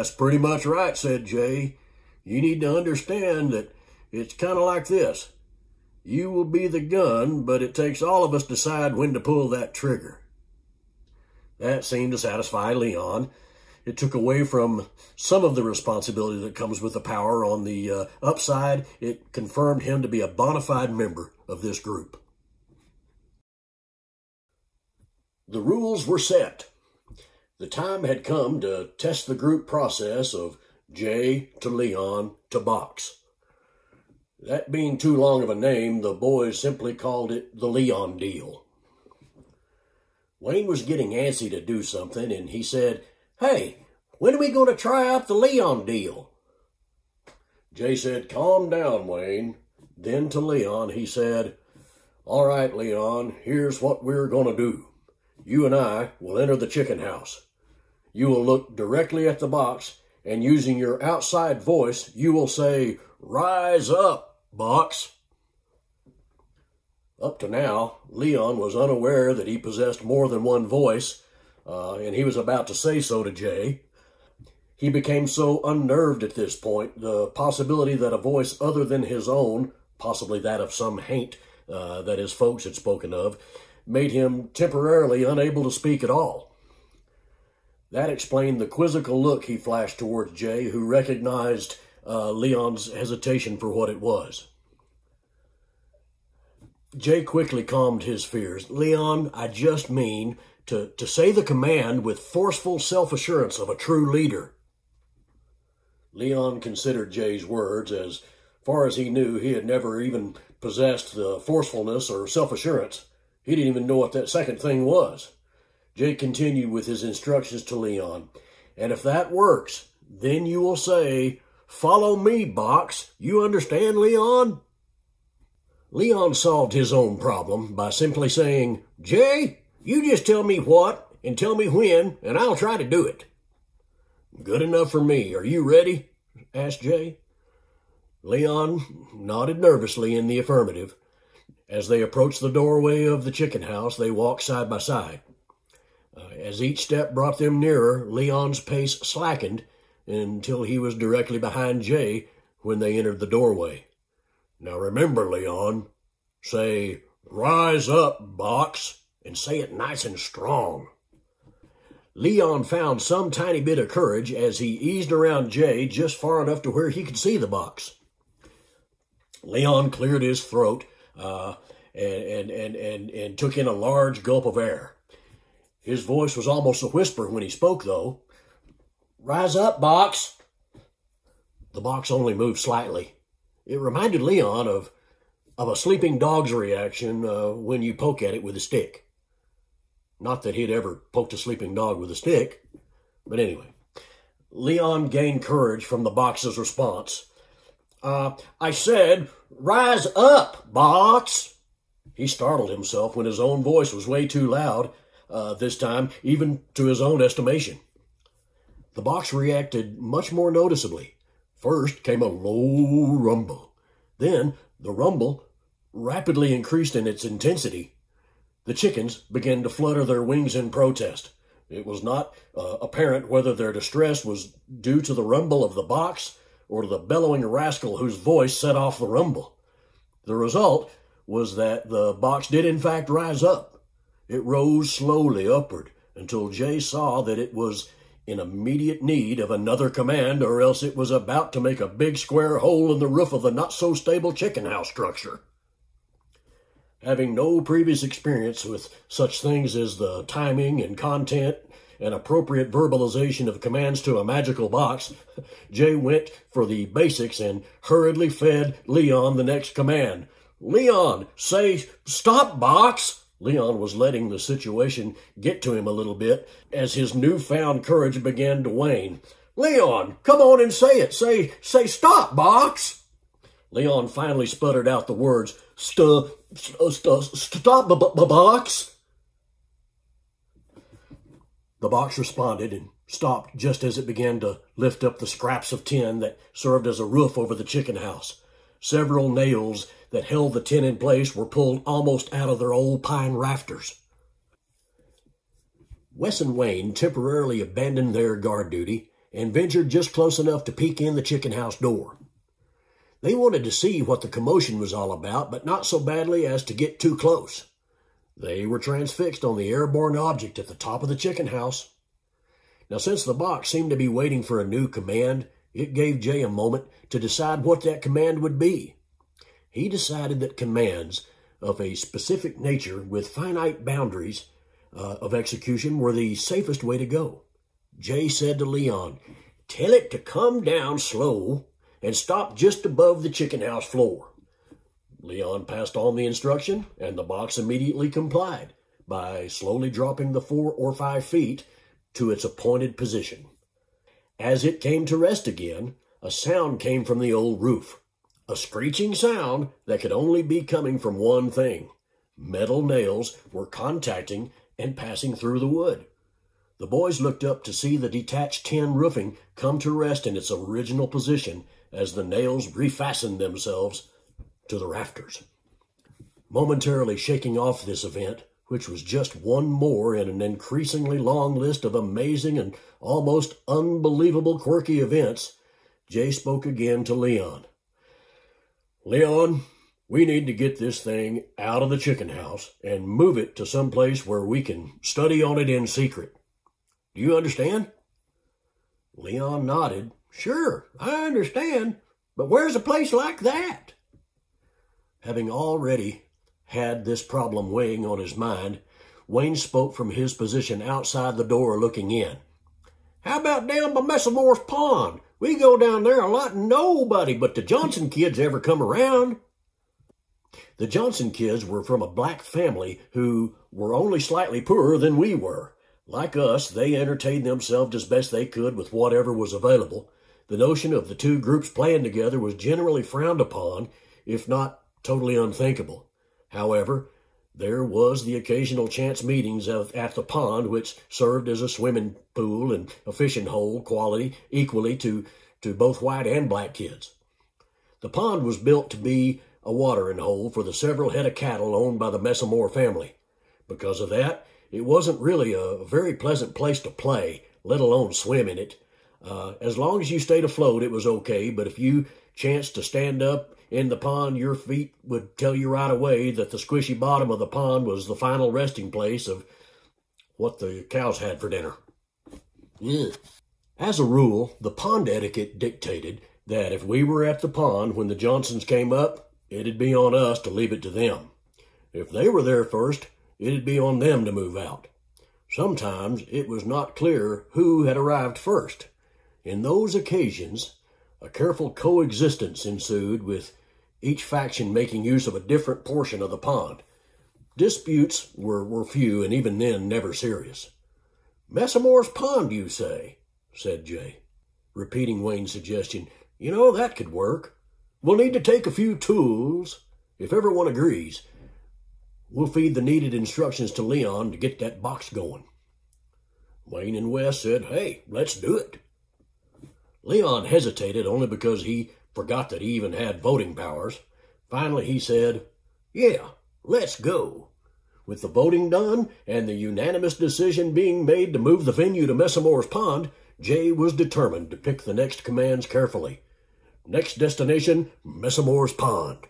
That's pretty much right, said Jay. You need to understand that it's kind of like this. You will be the gun, but it takes all of us to decide when to pull that trigger. That seemed to satisfy Leon. It took away from some of the responsibility that comes with the power. On the upside, it confirmed him to be a bona fide member of this group. The rules were set. The time had come to test the group process of Jay to Leon to Box. That being too long of a name, the boys simply called it the Leon deal. Wayne was getting antsy to do something, and he said, "Hey, when are we going to try out the Leon deal?" Jay said, "Calm down, Wayne." Then to Leon, he said, "All right, Leon, here's what we're going to do. You and I will enter the chicken house. You will look directly at the box, and using your outside voice, you will say, 'Rise up, Box.'" Up to now, Leon was unaware that he possessed more than one voice, and he was about to say so to Jay. He became so unnerved at this point, the possibility that a voice other than his own, possibly that of some haint that his folks had spoken of, made him temporarily unable to speak at all. That explained the quizzical look he flashed towards Jay, who recognized Leon's hesitation for what it was. Jay quickly calmed his fears. "Leon, I just mean to say the command with forceful self-assurance of a true leader." Leon considered Jay's words. As far as he knew, he had never even possessed the forcefulness or self-assurance. He didn't even know what that second thing was. Jay continued with his instructions to Leon. "And if that works, then you will say, 'Follow me, Box.' You understand, Leon?" Leon solved his own problem by simply saying, "Jay, you just tell me what and tell me when, and I'll try to do it." "Good enough for me. Are you ready?" asked Jay. Leon nodded nervously in the affirmative. As they approached the doorway of the chicken house, they walked side by side. As each step brought them nearer, Leon's pace slackened until he was directly behind Jay when they entered the doorway. "Now remember, Leon, say, 'Rise up, Box,' and say it nice and strong." Leon found some tiny bit of courage as he eased around Jay just far enough to where he could see the box. Leon cleared his throat and took in a large gulp of air. His voice was almost a whisper when he spoke, though. "Rise up, Box." The box only moved slightly. It reminded Leon of a sleeping dog's reaction when you poke at it with a stick. Not that he'd ever poked a sleeping dog with a stick, but anyway. Leon gained courage from the box's response. "I said, rise up, Box." He startled himself when his own voice was way too loud, this time, even to his own estimation. The box reacted much more noticeably. First came a low rumble. Then the rumble rapidly increased in its intensity. The chickens began to flutter their wings in protest. It was not apparent whether their distress was due to the rumble of the box or to the bellowing rascal whose voice set off the rumble. The result was that the box did in fact rise up. It rose slowly upward until Jay saw that it was in immediate need of another command, or else it was about to make a big square hole in the roof of the not-so-stable chicken house structure. Having no previous experience with such things as the timing and content and appropriate verbalization of commands to a magical box, Jay went for the basics and hurriedly fed Leon the next command. "Leon, say, 'Stop, Box.'" Leon was letting the situation get to him a little bit as his newfound courage began to wane. "Leon, come on and say it. Say, 'Stop, Box.'" Leon finally sputtered out the words, "Stop, Box." The box responded and stopped just as it began to lift up the scraps of tin that served as a roof over the chicken house. Several nails that held the tin in place were pulled almost out of their old pine rafters. Wes and Wayne temporarily abandoned their guard duty and ventured just close enough to peek in the chicken house door. They wanted to see what the commotion was all about, but not so badly as to get too close. They were transfixed on the airborne object at the top of the chicken house. Now, since the box seemed to be waiting for a new command, it gave Jay a moment to decide what that command would be. He decided that commands of a specific nature with finite boundaries of execution were the safest way to go. Jay said to Leon, "Tell it to come down slow and stop just above the chicken house floor." Leon passed on the instruction, and the box immediately complied by slowly dropping the 4 or 5 feet to its appointed position. As it came to rest again, a sound came from the old roof, a screeching sound that could only be coming from one thing. Metal nails were contacting and passing through the wood. The boys looked up to see the detached tin roofing come to rest in its original position as the nails refastened themselves to the rafters. Momentarily shaking off this event, which was just one more in an increasingly long list of amazing and almost unbelievable quirky events, Jay spoke again to Leon. "Leon, we need to get this thing out of the chicken house and move it to some place where we can study on it in secret. Do you understand?" Leon nodded. "Sure, I understand, but where's a place like that?" Having already had this problem weighing on his mind, Wayne spoke from his position outside the door looking in. "How about down by Messamore's Pond? We go down there a lot and nobody but the Johnson kids ever come around." The Johnson kids were from a black family who were only slightly poorer than we were. Like us, they entertained themselves as best they could with whatever was available. The notion of the two groups playing together was generally frowned upon, if not totally unthinkable. However, there was the occasional chance meetings at the pond, which served as a swimming pool and a fishing hole quality equally to both white and black kids. The pond was built to be a watering hole for the several head of cattle owned by the Messamore family. Because of that, it wasn't really a very pleasant place to play, let alone swim in it. As long as you stayed afloat, it was okay, but if you chanced to stand up in the pond, your feet would tell you right away that the squishy bottom of the pond was the final resting place of what the cows had for dinner. Ugh. As a rule, the pond etiquette dictated that if we were at the pond when the Johnsons came up, it'd be on us to leave it to them. If they were there first, it'd be on them to move out. Sometimes it was not clear who had arrived first. In those occasions, a careful coexistence ensued, with each faction making use of a different portion of the pond. Disputes were few, and even then never serious. "Messamore's Pond, you say?" said Jay, repeating Wayne's suggestion. "You know, that could work. We'll need to take a few tools. If everyone agrees, we'll feed the needed instructions to Leon to get that box going." Wayne and Wes said, "Hey, let's do it." Leon hesitated only because he forgot that he even had voting powers. Finally, he said, "Yeah, let's go." With the voting done and the unanimous decision being made to move the venue to Messamore's Pond, Jay was determined to pick the next commands carefully. Next destination, Messamore's Pond.